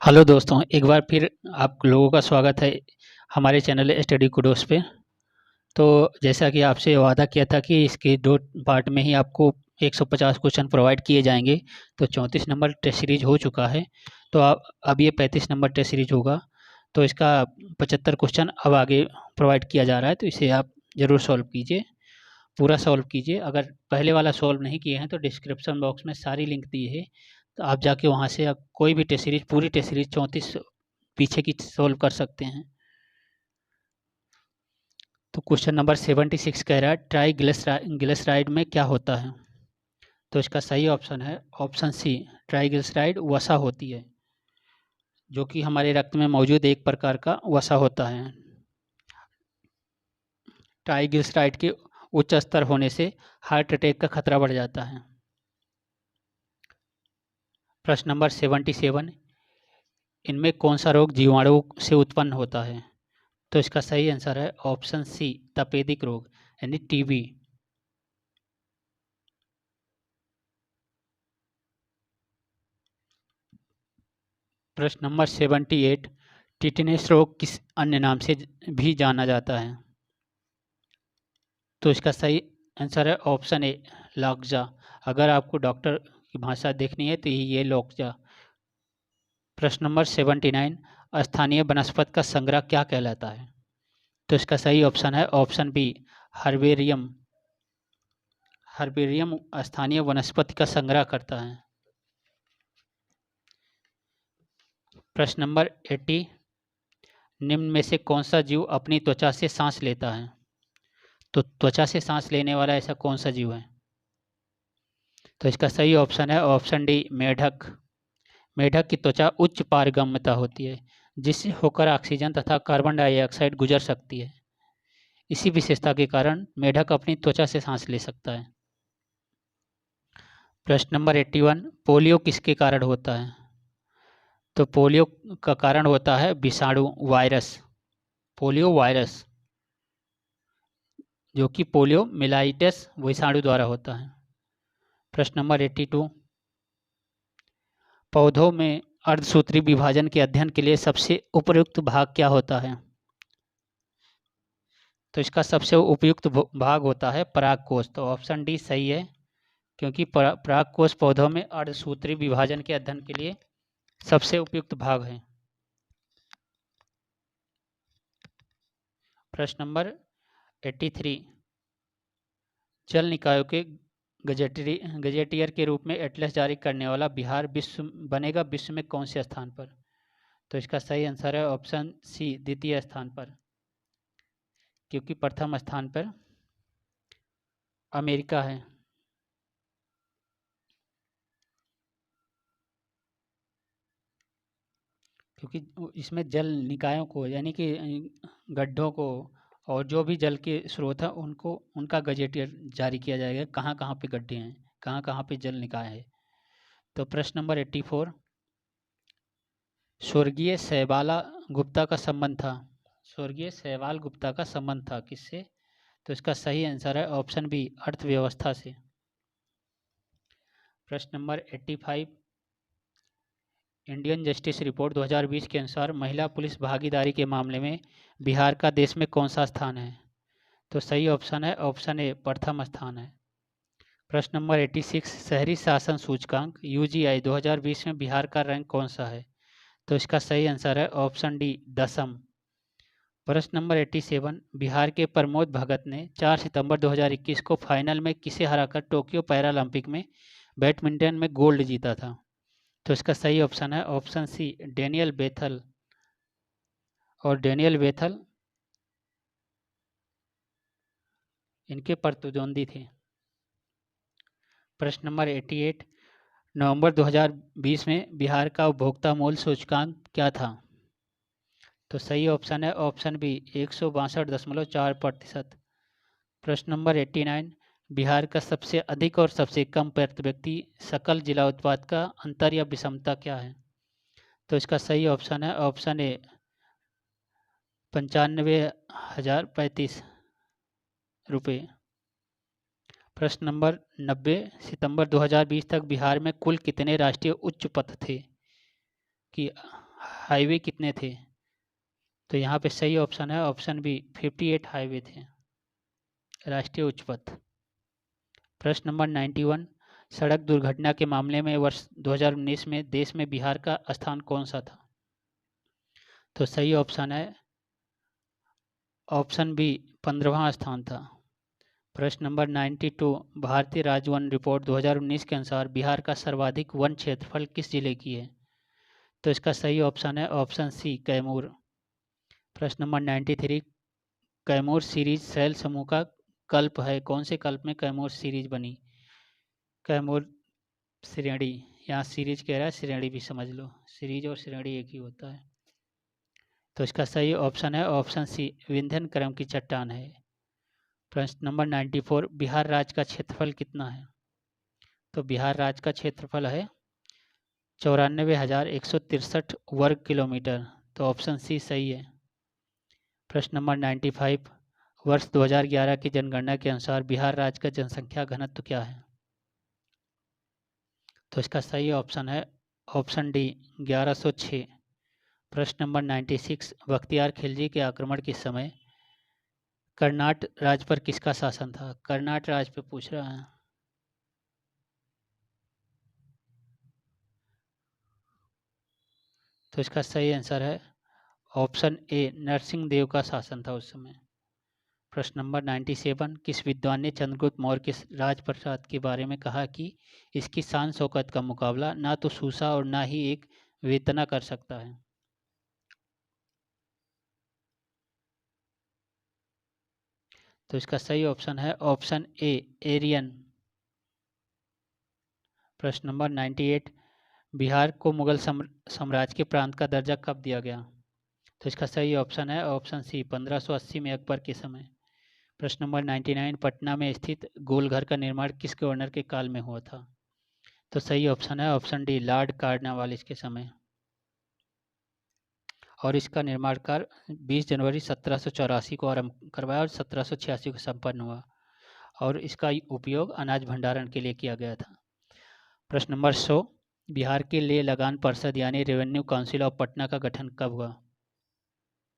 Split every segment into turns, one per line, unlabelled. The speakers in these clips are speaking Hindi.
हेलो दोस्तों, एक बार फिर आप लोगों का स्वागत है हमारे चैनल स्टडी कुडोस पे। तो जैसा कि आपसे वादा किया था कि इसके 2 पार्ट में ही आपको 150 क्वेश्चन प्रोवाइड किए जाएंगे। तो 34 नंबर टेस्ट सीरीज हो चुका है। तो अब ये 35 नंबर टेस्ट सीरीज होगा। तो इसका 75 क्वेश्चन अब आगे प्रोवाइड किया जा रहा है, तो इसे आप ज़रूर सॉल्व कीजिए, पूरा सॉल्व कीजिए। अगर पहले वाला सॉल्व नहीं किए हैं तो डिस्क्रिप्शन बॉक्स में सारी लिंक दी है, तो आप जाके वहाँ से आप कोई भी टेस्ट सीरीज, पूरी टेस्ट सीरीज 34 पीछे की सॉल्व कर सकते हैं। तो क्वेश्चन नंबर 76 कह रहा है ट्राइग्लिसराइड में क्या होता है। तो इसका सही ऑप्शन है ऑप्शन सी, ट्राइग्लिसराइड वसा होती है, जो कि हमारे रक्त में मौजूद एक प्रकार का वसा होता है। ट्राइग्लिसराइड के उच्च स्तर होने से हार्ट अटैक का खतरा बढ़ जाता है। प्रश्न नंबर 77, इनमें कौन सा रोग जीवाणु से उत्पन्न होता है। तो इसका सही आंसर है ऑप्शन सी, तपेदिक रोग यानी टीबी। प्रश्न नंबर 78, टिटेनस रोग किस अन्य नाम से भी जाना जाता है। तो इसका सही आंसर है ऑप्शन ए, लॉक्जा। अगर आपको डॉक्टर की भाषा देखनी है तो ये लॉक्जा। प्रश्न नंबर 79, स्थानीय वनस्पति का संग्रह क्या कहलाता है। तो इसका सही ऑप्शन है ऑप्शन बी, हर्बेरियम। हर्बेरियम स्थानीय वनस्पति का संग्रह करता है। प्रश्न नंबर 80, निम्न में से कौन सा जीव अपनी त्वचा से सांस लेता है। तो त्वचा से सांस लेने वाला ऐसा कौन सा जीव है। तो इसका सही ऑप्शन है ऑप्शन डी, मेढक। मेढक की त्वचा उच्च पारगम्यता होती है, जिससे होकर ऑक्सीजन तथा कार्बन डाइऑक्साइड गुजर सकती है। इसी विशेषता के कारण मेढक अपनी त्वचा से सांस ले सकता है। प्रश्न नंबर 81, पोलियो किसके कारण होता है। तो पोलियो का कारण होता है विषाणु, वायरस, पोलियो वायरस, जो कि पोलियो मिलाइटिस विषाणु द्वारा होता है। प्रश्न नंबर 82, पौधों में अर्धसूत्री विभाजन के अध्ययन के लिए सबसे उपयुक्त भाग क्या होता है। तो इसका सबसे उपयुक्त भाग होता है परागकोश। तो ऑप्शन डी सही है, क्योंकि परागकोश पौधों में अर्धसूत्री विभाजन के अध्ययन के लिए सबसे उपयुक्त भाग है। प्रश्न नंबर 83, जल निकायों के गजेटियर के रूप में एटलस जारी करने वाला बिहार विश्व में कौन से स्थान पर। तो इसका सही आंसर है ऑप्शन सी, द्वितीय स्थान पर, क्योंकि प्रथम स्थान पर अमेरिका है। क्योंकि इसमें जल निकायों को यानी कि गड्ढों को और जो भी जल के स्रोत हैं उनको, उनका गजेटियर जारी किया जाएगा, कहाँ कहाँ पे गड्ढे हैं, कहाँ कहाँ पे जल निकाय है। तो प्रश्न नंबर 84, स्वर्गीय शैवाला गुप्ता का संबंध था। स्वर्गीय शैवाल गुप्ता का संबंध था किससे। तो इसका सही आंसर है ऑप्शन बी, अर्थव्यवस्था से। प्रश्न नंबर 85, इंडियन जस्टिस रिपोर्ट 2020 के अनुसार महिला पुलिस भागीदारी के मामले में बिहार का देश में कौन सा स्थान है। तो सही ऑप्शन है ऑप्शन ए, प्रथम स्थान है। प्रश्न नंबर 86, शहरी शासन सूचकांक यूजीआई 2020 में बिहार का रैंक कौन सा है। तो इसका सही आंसर है ऑप्शन डी, 10वीं। प्रश्न नंबर 87, बिहार के प्रमोद भगत ने 4 सितंबर 2021 को फाइनल में किसे हराकर टोक्यो पैरालंपिक में बैडमिंटन में गोल्ड जीता था। तो इसका सही ऑप्शन है ऑप्शन सी, डेनियल बेथल। और डेनियल बेथल इनके प्रतिद्वंदी थे। प्रश्न नंबर 88, नवंबर 2020 में बिहार का उपभोक्ता मूल्य सूचकांक क्या था। तो सही ऑप्शन है ऑप्शन बी, 162.4%। प्रश्न नंबर 89, बिहार का सबसे अधिक और सबसे कम प्रति व्यक्ति सकल जिला उत्पाद का अंतर या विषमता क्या है। तो इसका सही ऑप्शन है ऑप्शन ए, 95,035 रुपये। प्रश्न नंबर 90, सितंबर 2020 तक बिहार में कुल कितने राष्ट्रीय उच्च पथ थे। कि हाईवे कितने थे? तो यहाँ पे सही ऑप्शन है ऑप्शन बी 58 हाईवे थे, राष्ट्रीय उच्च पथ। प्रश्न नंबर 91, सड़क दुर्घटना के मामले में वर्ष 2019 में देश में बिहार का स्थान कौन सा था? तो सही ऑप्शन है ऑप्शन बी 15वां स्थान था। प्रश्न नंबर 92, भारतीय राजवन रिपोर्ट 2019 के अनुसार बिहार का सर्वाधिक वन क्षेत्रफल किस जिले की है? तो इसका सही ऑप्शन है ऑप्शन सी कैमूर। प्रश्न नंबर 93, कैमूर सीरीज शैल समूह का कल्प है, कौन से कल्प में कैमूर सीरीज बनी? कैमूर श्रेणी, यहाँ सीरीज कह रहा है, श्रेणी भी समझ लो, सीरीज और श्रेणी एक ही होता है। तो इसका सही ऑप्शन है ऑप्शन सी विंध्यन क्रम की चट्टान है। प्रश्न नंबर 94, बिहार राज्य का क्षेत्रफल कितना है? तो बिहार राज्य का क्षेत्रफल है 94,163 वर्ग किलोमीटर, तो ऑप्शन सी सही है। प्रश्न नंबर 95, वर्ष 2011 की जनगणना के अनुसार बिहार राज्य का जनसंख्या घनत्व क्या है? तो इसका सही ऑप्शन है ऑप्शन डी 1106। प्रश्न नंबर 96, बख्तियार खिलजी के आक्रमण के समय कर्नाट राज्य पर किसका शासन था? कर्नाट राज्य पे पूछ रहा है। तो इसका सही आंसर है ऑप्शन ए नरसिंह देव का शासन था उस समय। प्रश्न नंबर 97, किस विद्वान ने चंद्रगुप्त मौर्य के राजप्रसाद के बारे में कहा कि इसकी शान शौकत का मुकाबला ना तो सूसा और ना ही एक वेतना कर सकता है? तो इसका सही ऑप्शन है ऑप्शन ए एरियन। प्रश्न नंबर 98, बिहार को मुगल साम्राज्य के प्रांत का दर्जा कब दिया गया? तो इसका सही ऑप्शन है ऑप्शन सी 1580 में अकबर के समय। प्रश्न नंबर 99, पटना में स्थित गोलघर का निर्माण किस गवर्नर के काल में हुआ था? तो सही ऑप्शन है ऑप्शन डी लॉर्ड कार्नवालिस के समय। और इसका निर्माण कार्य 20 जनवरी 1784 को आरंभ करवाया और 1786 को संपन्न हुआ, और इसका उपयोग अनाज भंडारण के लिए किया गया था। प्रश्न नंबर 100, बिहार के लिए लगान परिषद यानी रेवेन्यू काउंसिल ऑफ पटना का गठन कब हुआ?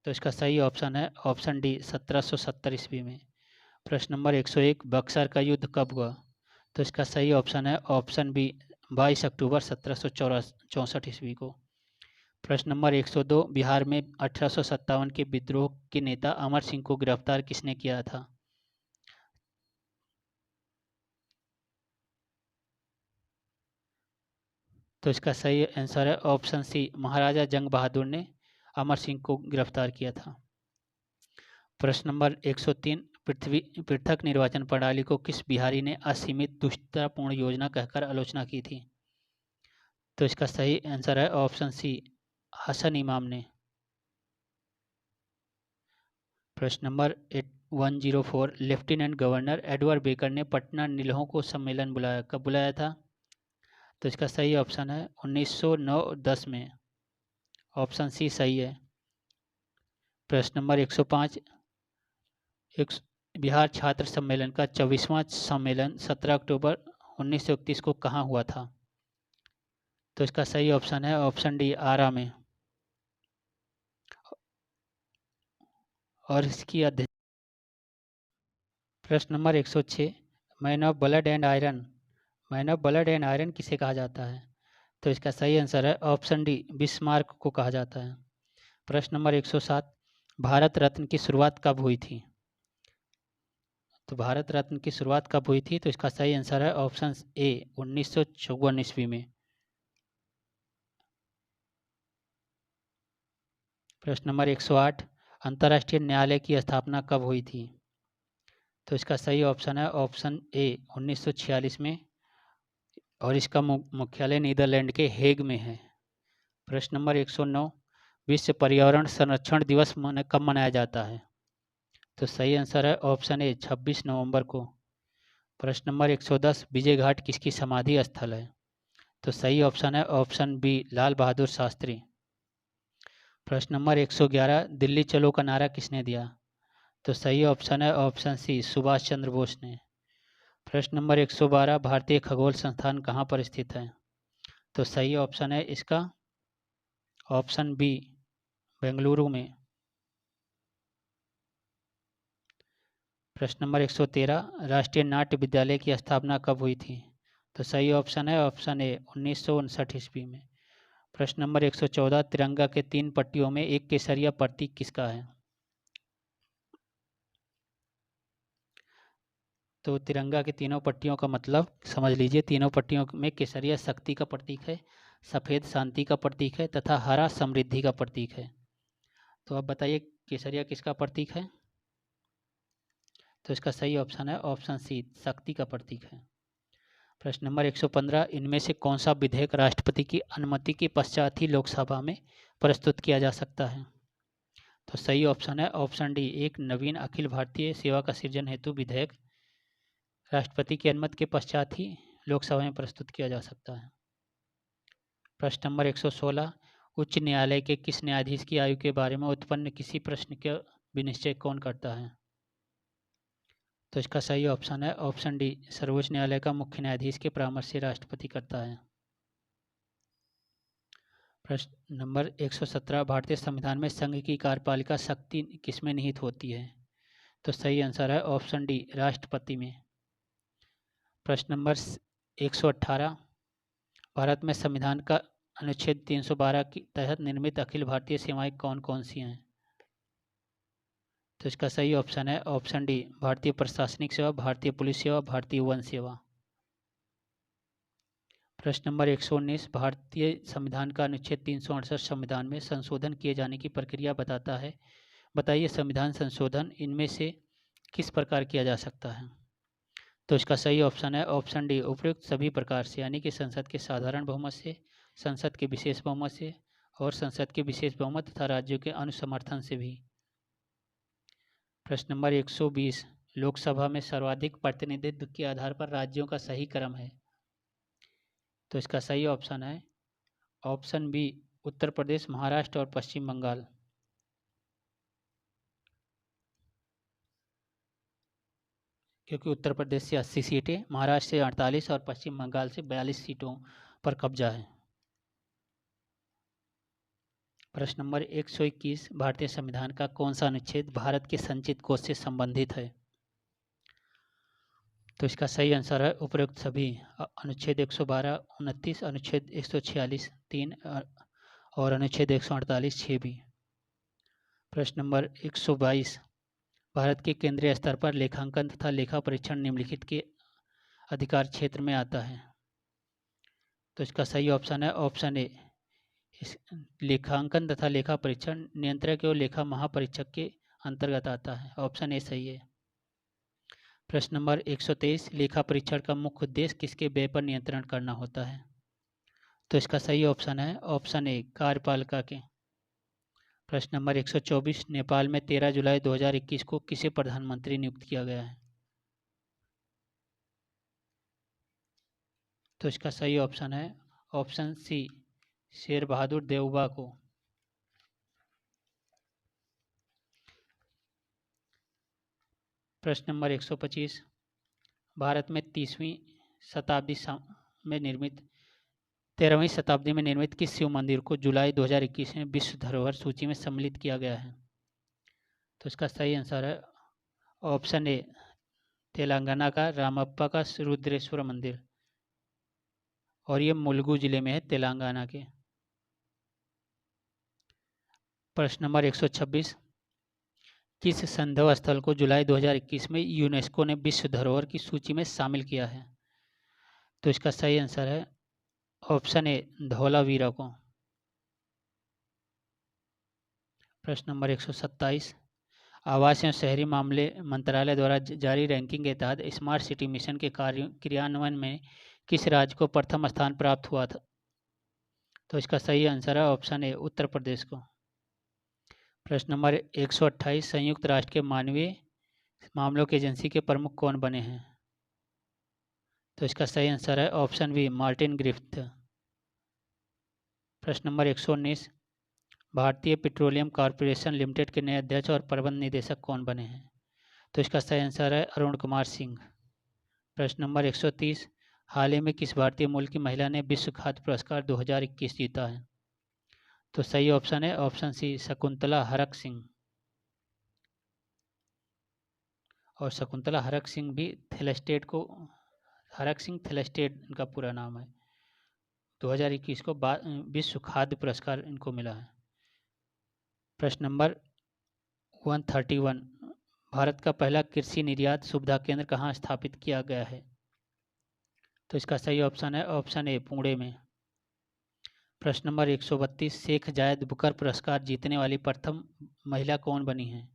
तो इसका सही ऑप्शन है ऑप्शन डी 1770 ईस्वी में। प्रश्न नंबर 101, बक्सर का युद्ध कब हुआ? तो इसका सही ऑप्शन है ऑप्शन बी 22 अक्टूबर 1764 ईस्वी को। प्रश्न नंबर 102, बिहार में 1857 के विद्रोह के नेता अमर सिंह को गिरफ्तार किसने किया था? तो इसका सही आंसर है ऑप्शन सी महाराजा जंग बहादुर ने अमर सिंह को गिरफ्तार किया था। प्रश्न नंबर 103, पृथक निर्वाचन प्रणाली को किस बिहारी ने असीमित दुष्टतापूर्ण योजना कहकर आलोचना की थी? तो इसका सही आंसर है ऑप्शन सी हसन इमाम ने। प्रश्न number 104, lieutenant governor Edward baker ने पटना निलहों को सम्मेलन बुलाया, कब बुलाया था? तो इसका सही ऑप्शन है 1909-10 में, ऑप्शन सी सही है। प्रश्न नंबर 105, बिहार छात्र सम्मेलन का 24वां सम्मेलन 17 अक्टूबर 1931 को कहाँ हुआ था? तो इसका सही ऑप्शन है ऑप्शन डी आरा में। और इसकी अध्यक्ष। प्रश्न number 106, man of blood and iron, man of blood and iron किसे कहा जाता है? तो इसका सही आंसर है ऑप्शन डी बिस्मार्क को कहा जाता है। प्रश्न नंबर 107, भारत रत्न की शुरुआत कब हुई थी? तो भारत रत्न की शुरुआत कब हुई थी? तो इसका सही आंसर है ऑप्शन ए 1954 ईस्वी में। प्रश्न नंबर 108, अंतर्राष्ट्रीय न्यायालय की स्थापना कब हुई थी? तो इसका सही ऑप्शन है ऑप्शन ए 1946 में, और इसका मुख्यालय नीदरलैंड के हेग में है। प्रश्न नंबर 109, विश्व पर्यावरण संरक्षण दिवस कब मनाया जाता है? तो सही आंसर है ऑप्शन ए 26 नवंबर को। प्रश्न नंबर 110, विजय घाट किसकी समाधि स्थल है? तो सही ऑप्शन है ऑप्शन बी लाल बहादुर शास्त्री। प्रश्न नंबर 111, दिल्ली चलो का नारा किसने दिया? तो सही ऑप्शन है ऑप्शन सी सुभाष चंद्र बोस ने। प्रश्न नंबर 112, भारतीय खगोल संस्थान कहाँ पर स्थित है? तो सही ऑप्शन है इसका ऑप्शन बी बेंगलुरु में। प्रश्न नंबर 113, राष्ट्रीय नाट्य विद्यालय की स्थापना कब हुई थी? तो सही ऑप्शन है ऑप्शन ए 1959 ईस्वी में। प्रश्न नंबर 114, तिरंगा के 3 पट्टियों में एक केसरिया प्रतीक किसका है? तो तिरंगा की तीनों पट्टियों का मतलब समझ लीजिए। तीनों पट्टियों में केसरिया शक्ति का प्रतीक है, सफ़ेद शांति का प्रतीक है तथा हरा समृद्धि का प्रतीक है। तो अब बताइए केसरिया किसका प्रतीक है? तो इसका सही ऑप्शन है ऑप्शन सी, शक्ति का प्रतीक है। प्रश्न नंबर 115, इनमें से कौन सा विधेयक राष्ट्रपति की अनुमति के पश्चात ही लोकसभा में प्रस्तुत किया जा सकता है? तो सही ऑप्शन है ऑप्शन डी, एक नवीन अखिल भारतीय सेवा का सृजन हेतु विधेयक राष्ट्रपति की अनुमति के पश्चात ही लोकसभा में प्रस्तुत किया जा सकता है। प्रश्न नंबर 116, उच्च न्यायालय के किस न्यायाधीश की आयु के बारे में उत्पन्न किसी प्रश्न का विनिश्चय कौन करता है? तो इसका सही ऑप्शन है ऑप्शन डी, सर्वोच्च न्यायालय का मुख्य न्यायाधीश के परामर्श से राष्ट्रपति करता है। प्रश्न नंबर 117, भारतीय संविधान में संघ की कार्यपालिका शक्ति किसमें निहित होती है? तो सही आंसर है ऑप्शन डी, राष्ट्रपति में। प्रश्न नंबर 118, भारत में संविधान का अनुच्छेद 312 के तहत निर्मित अखिल भारतीय सेवाएं कौन कौन सी हैं? तो इसका सही ऑप्शन है ऑप्शन डी, भारतीय प्रशासनिक सेवा, भारतीय पुलिस सेवा, भारतीय वन सेवा। प्रश्न नंबर 119, भारतीय संविधान का अनुच्छेद 368 संविधान में संशोधन किए जाने की प्रक्रिया बताता है। बताइए संविधान संशोधन इनमें से किस प्रकार किया जा सकता है? तो इसका सही ऑप्शन है ऑप्शन डी, उपयुक्त सभी प्रकार से, यानी कि संसद के साधारण बहुमत से, संसद के विशेष बहुमत से और संसद के विशेष बहुमत तथा राज्यों के अनुसमर्थन से भी। प्रश्न नंबर 120, लोकसभा में सर्वाधिक प्रतिनिधित्व के आधार पर राज्यों का सही क्रम है। तो इसका सही ऑप्शन है ऑप्शन बी, उत्तर प्रदेश, महाराष्ट्र और पश्चिम बंगाल। क्योंकि उत्तर प्रदेश से 80 सीटें, महाराष्ट्र से 48 और पश्चिम बंगाल से 42 सीटों पर कब्जा है। प्रश्न नंबर 121, भारतीय संविधान का कौन सा अनुच्छेद भारत के संचित कोष से संबंधित है? तो इसका सही आंसर है उपरोक्त सभी। अनुच्छेद 112, 29, अनुच्छेद 146 3 और अनुच्छेद 148 6 भी। प्रश्न नंबर 122, भारत के केंद्रीय स्तर पर लेखांकन तथा लेखा परीक्षण निम्नलिखित के अधिकार क्षेत्र में आता है। तो इसका सही ऑप्शन है ऑप्शन ए, लेखांकन तथा लेखा परीक्षण नियंत्रक और लेखा महापरीक्षक के अंतर्गत आता है। ऑप्शन ए सही है। प्रश्न नंबर 123, लेखा परीक्षण का मुख्य उद्देश्य किसके व्यय पर नियंत्रण करना होता है? तो इसका सही ऑप्शन है ऑप्शन ए, कार्यपालिका के। प्रश्न नंबर 124, नेपाल में 13 जुलाई 2021 को किसे प्रधानमंत्री नियुक्त किया गया है? तो इसका सही ऑप्शन है ऑप्शन सी, शेर बहादुर देउबा को। प्रश्न नंबर 125, भारत में 13वीं शताब्दी में निर्मित किस शिव मंदिर को जुलाई 2021 में विश्व धरोहर सूची में सम्मिलित किया गया है? तो इसका सही आंसर है ऑप्शन ए, तेलंगाना का रामप्पा का रुद्रेश्वर मंदिर, और ये मुलुगु जिले में है, तेलंगाना के। प्रश्न नंबर 126, किस संदर्भ स्थल को जुलाई 2021 में यूनेस्को ने विश्व धरोहर की सूची में शामिल किया है? तो इसका सही आंसर है ऑप्शन ए, धौलावीरा को। प्रश्न नंबर 127, आवास एवं शहरी मामले मंत्रालय द्वारा जारी रैंकिंग के तहत स्मार्ट सिटी मिशन के क्रियान्वयन में किस राज्य को प्रथम स्थान प्राप्त हुआ था? तो इसका सही आंसर है ऑप्शन ए, उत्तर प्रदेश को। प्रश्न नंबर 128, संयुक्त राष्ट्र के मानवीय मामलों की एजेंसी के प्रमुख कौन बने हैं? तो इसका सही आंसर है ऑप्शन बी, मार्टिन ग्रिफ्थ। प्रश्न नंबर 119, भारतीय पेट्रोलियम कॉर्पोरेशन लिमिटेड के नए अध्यक्ष और प्रबंध निदेशक कौन बने हैं? तो इसका सही आंसर है अरुण कुमार सिंह। प्रश्न नंबर 130, हाल ही में किस भारतीय मूल की महिला ने विश्व खाद्य पुरस्कार 2021 जीता है? तो सही ऑप्शन है ऑप्शन सी शकुंतला हरक सिंह। और शकुंतला हरक सिंह भी थेलेस्टेट को, हरक सिंह थेलेस्टेट इनका पूरा नाम है। 2021 को विश्व खाद्य पुरस्कार इनको मिला है। प्रश्न नंबर 131, भारत का पहला कृषि निर्यात सुविधा केंद्र कहाँ स्थापित किया गया है? तो इसका सही ऑप्शन है ऑप्शन ए पुणे में। प्रश्न नंबर 132, शेख जायद बुकर पुरस्कार जीतने वाली प्रथम महिला कौन बनी है?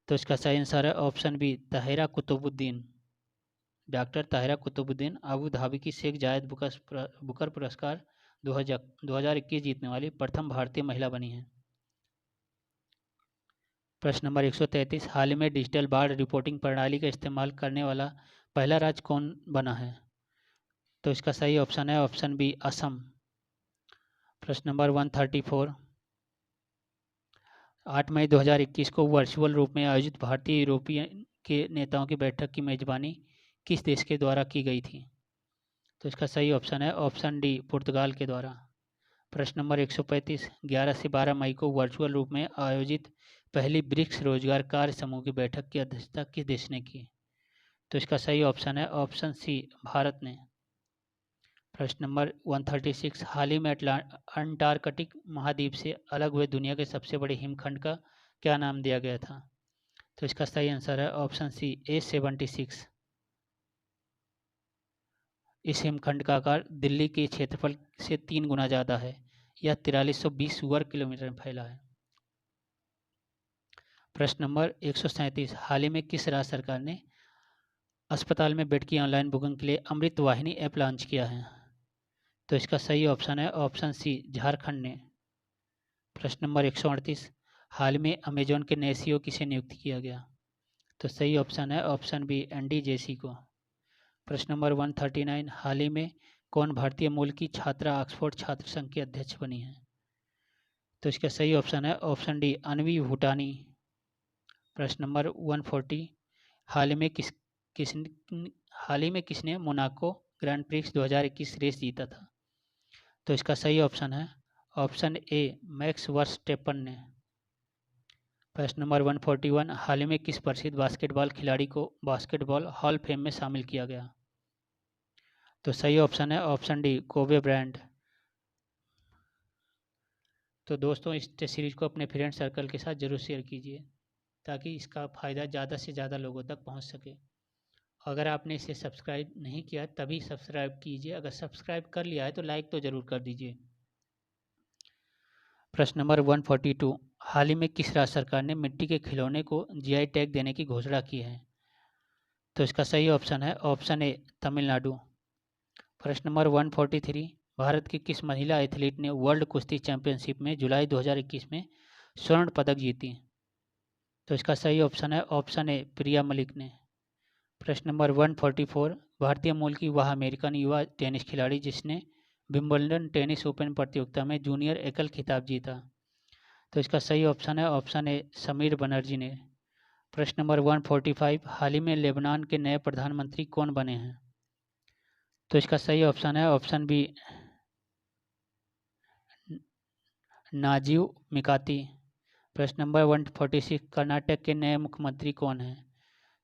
तो इसका सही आंसर है option B Tahira Qutbuddin. Doctor Tahira Qutbuddin Abu Dhabi की शेख जायद बुकर पुरस्कार 2021 जीतने वाली प्रथम भारतीय महिला बनी है। प्रश्न नंबर 133, हाल ही में डिजिटल बाढ़ रिपोर्टिंग प्रणाली का इस्तेमाल करने वाला पहला राज्य कौन बना है? तो इसका सही ऑप्शन है ऑप्शन बी असम। प्रश्न नंबर 134, 8 मई 2021 को वर्चुअल रूप में आयोजित भारतीय यूरोपीय के नेताओं की बैठक की मेजबानी किस देश के द्वारा की गई थी? तो इसका सही ऑप्शन है ऑप्शन डी पुर्तगाल के द्वारा। प्रश्न नंबर 135, 11 से 12 मई को वर्चुअल रूप में आयोजित पहली ब्रिक्स रोजगार कार्य समूह की बैठक की अध्यक्षता किस देश ने की? तो इसका सही ऑप्शन है ऑप्शन सी भारत ने। प्रश्न नंबर 136, हाल ही में अंटार्कटिक महाद्वीप से अलग हुए दुनिया के सबसे बड़े हिमखंड का क्या नाम दिया गया था? तो इसका सही आंसर है ऑप्शन सी A76। इस हिमखंड का आकार दिल्ली के क्षेत्रफल से 3 गुना ज़्यादा है। यह 4320 वर्ग किलोमीटर में फैला है। प्रश्न नंबर 137, हाल ही में किस राज्य सरकार ने अस्पताल में बेड की ऑनलाइन बुकिंग के लिए अमृत वाहिनी ऐप लॉन्च किया है? तो इसका सही ऑप्शन है ऑप्शन सी झारखंड ने। प्रश्न नंबर 138, हाल में अमेजॉन के नए CEO किसे नियुक्त किया गया? तो सही ऑप्शन है ऑप्शन बी एंडी जेसी को। प्रश्न नंबर 139, हाल ही में कौन भारतीय मूल की छात्रा ऑक्सफोर्ड छात्र संघ की अध्यक्ष बनी है? तो इसका सही ऑप्शन है ऑप्शन डी अनवी भूटानी। प्रश्न नंबर 140, हाल ही में किसने मोनाको ग्रैंड प्रिक्स 2021 रेस जीता था? तो इसका सही ऑप्शन है ऑप्शन ए मैक्स वर्स्टेपन ने। प्रश्न नंबर 141, हाल ही में किस प्रसिद्ध बास्केटबॉल खिलाड़ी को बास्केटबॉल हॉल फेम में शामिल किया गया? तो सही ऑप्शन है ऑप्शन डी कोबे ब्रायंट। तो दोस्तों इस सीरीज़ को अपने फ्रेंड सर्कल के साथ ज़रूर शेयर कीजिए ताकि इसका फ़ायदा ज़्यादा से ज़्यादा लोगों तक पहुंच सके। अगर आपने इसे सब्सक्राइब नहीं किया तभी सब्सक्राइब कीजिए, अगर सब्सक्राइब कर लिया है तो लाइक तो ज़रूर कर दीजिए। प्रश्न नंबर 142, हाल ही में किस राज्य सरकार ने मिट्टी के खिलौने को GI टैग देने की घोषणा की है? तो इसका सही ऑप्शन है ऑप्शन ए तमिलनाडु। प्रश्न नंबर 143, भारत की किस महिला एथलीट ने वर्ल्ड कुश्ती चैंपियनशिप में जुलाई 2021 में स्वर्ण पदक जीती? तो इसका सही ऑप्शन है ऑप्शन ए प्रिया मलिक ने। प्रश्न नंबर 144, भारतीय मूल की वह अमेरिकन युवा टेनिस खिलाड़ी जिसने विंबलडन टेनिस ओपन प्रतियोगिता में जूनियर एकल खिताब जीता? तो इसका सही ऑप्शन है ऑप्शन ए समीर बनर्जी ने। प्रश्न नंबर 145, हाल ही में लेबनान के नए प्रधानमंत्री कौन बने हैं? तो इसका सही ऑप्शन है ऑप्शन बी नाजीव मिकाती। प्रश्न नंबर 146, कर्नाटक के नए मुख्यमंत्री कौन हैं?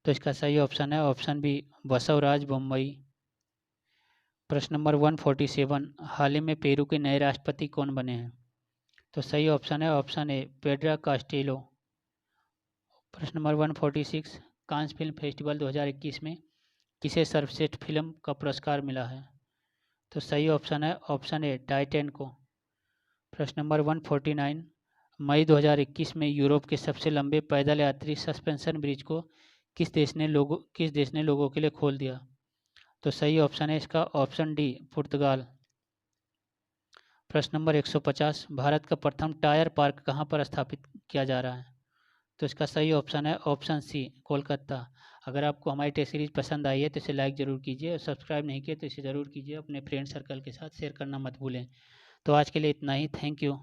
तो इसका सही ऑप्शन है ऑप्शन बी बसवराज बोम्मई। प्रश्न नंबर 147, हाल ही में पेरू के नए राष्ट्रपति कौन बने हैं? तो सही ऑप्शन है ऑप्शन ए पेड्रा कास्टेलो। प्रश्न नंबर 146, कांस फिल्म फेस्टिवल 2021 में किसे सर्वश्रेष्ठ फिल्म का पुरस्कार मिला है? तो सही ऑप्शन है ऑप्शन ए टाइटैन को। प्रश्न नंबर 149, मई 2021 में यूरोप के सबसे लंबे पैदल यात्री सस्पेंशन ब्रिज को किस देश ने लोगों के लिए खोल दिया? तो सही ऑप्शन है इसका ऑप्शन डी पुर्तगाल। प्रश्न नंबर 150, भारत का प्रथम टायर पार्क कहाँ पर स्थापित किया जा रहा है? तो इसका सही ऑप्शन है ऑप्शन सी कोलकाता। अगर आपको हमारी टेस्ट सीरीज पसंद आई है तो इसे लाइक ज़रूर कीजिए और सब्सक्राइब नहीं किया तो इसे ज़रूर कीजिए, अपने फ्रेंड सर्कल के साथ शेयर करना मत भूलें। तो आज के लिए इतना ही, थैंक यू।